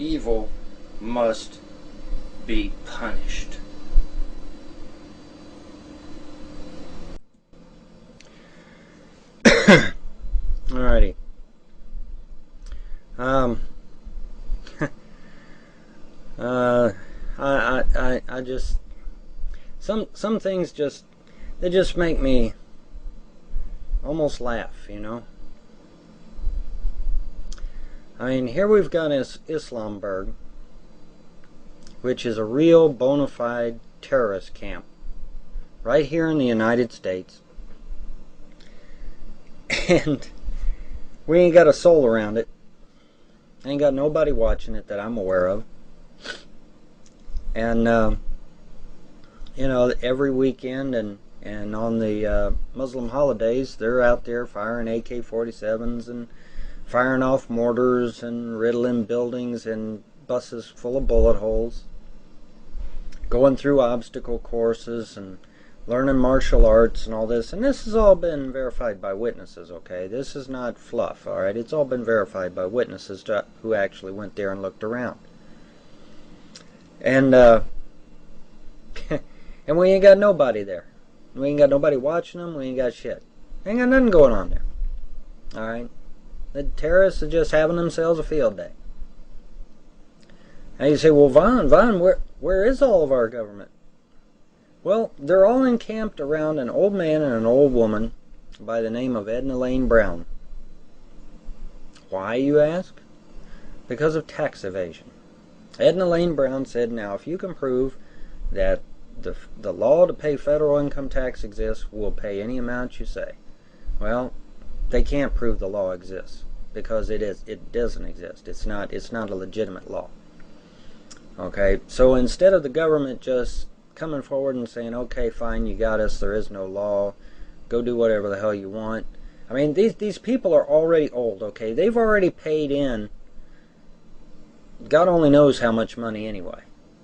Evil must be punished. Alrighty. Um, I just some things they just make me almost laugh, you know. I mean, here we've got Islamberg, which is a real bona fide terrorist camp, right here in the United States, and we ain't got a soul around it. Ain't got nobody watching it that I'm aware of. And you know, every weekend and on the Muslim holidays, they're out there firing AK-47s and firing off mortars and riddling buildings and buses full of bullet holes, going through obstacle courses and learning martial arts and all this. And this has all been verified by witnesses, okay? This is not fluff, alright? It's all been verified by witnesses who actually went there and looked around. And and we ain't got nobody there. We ain't got nobody watching them. We ain't got shit. Ain't got nothing going on there. Alright? The terrorists are just having themselves a field day. And you say, well, Vaughn, where is all of our government? Well, they're all encamped around an old man and an old woman by the name of Edna Lane Brown. Why, you ask? Because of tax evasion. Edna Lane Brown said, now, if you can prove that the law to pay federal income tax exists, we'll pay any amount you say. Well, they can't prove the law exists because it doesn't exist. It's not a legitimate law. Okay, so instead of the government just coming forward and saying, okay, fine, you got us, there is no law, go do whatever the hell you want. I mean, these people are already old, okay? They've already paid in God only knows how much money anyway.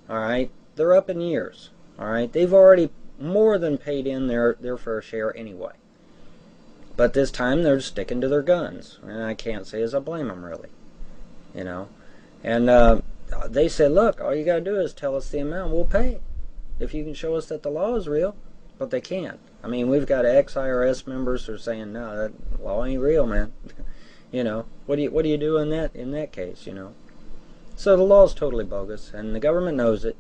Alright? They're up in years. Alright? They've already more than paid in their fair share anyway. But this time they're sticking to their guns. And I can't say as I blame them, really. You know? And they said, look, all you gotta do is tell us the amount, we'll pay. If you can show us that the law is real. But they can't. I mean, we've got ex-IRS members who are saying, no, that law ain't real, man. You know? What do you do in that case, you know? So the law is totally bogus, and the government knows it.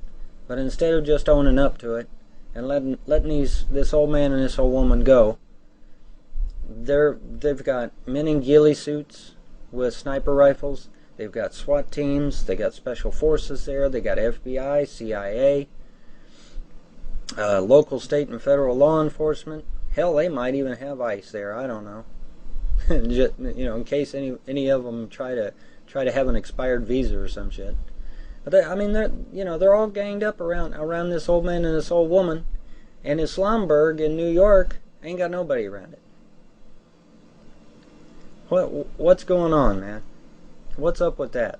But instead of just owning up to it and letting this old man and this old woman go, they've got men in ghillie suits with sniper rifles. They've got SWAT teams. They got special forces there. They got FBI, CIA, local, state, and federal law enforcement. Hell, they might even have ICE there. I don't know. Just, you know, in case any of them try to have an expired visa or some shit. But I mean, they're all ganged up around this old man and this old woman, and Islamberg in New York ain't got nobody around it. What's going on, man? What's up with that?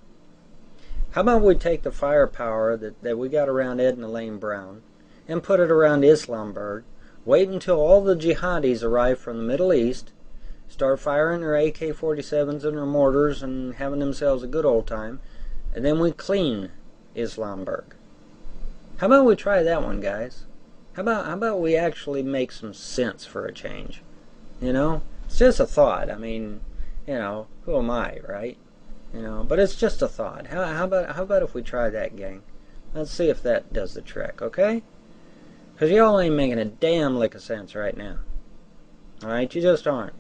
How about we take the firepower that we got around Edna Lane Brown and put it around Islamberg, wait until all the jihadis arrive from the Middle East, start firing their AK-47s and their mortars and having themselves a good old time, and then we clean Islamberg. How about we try that one, guys? How about we actually make some sense for a change? You know? It's just a thought. I mean, you know, who am I, right? You know, but it's just a thought. How about if we try that, gang? Let's see if that does the trick, okay? Because y'all ain't making a damn lick of sense right now. Alright? You just aren't.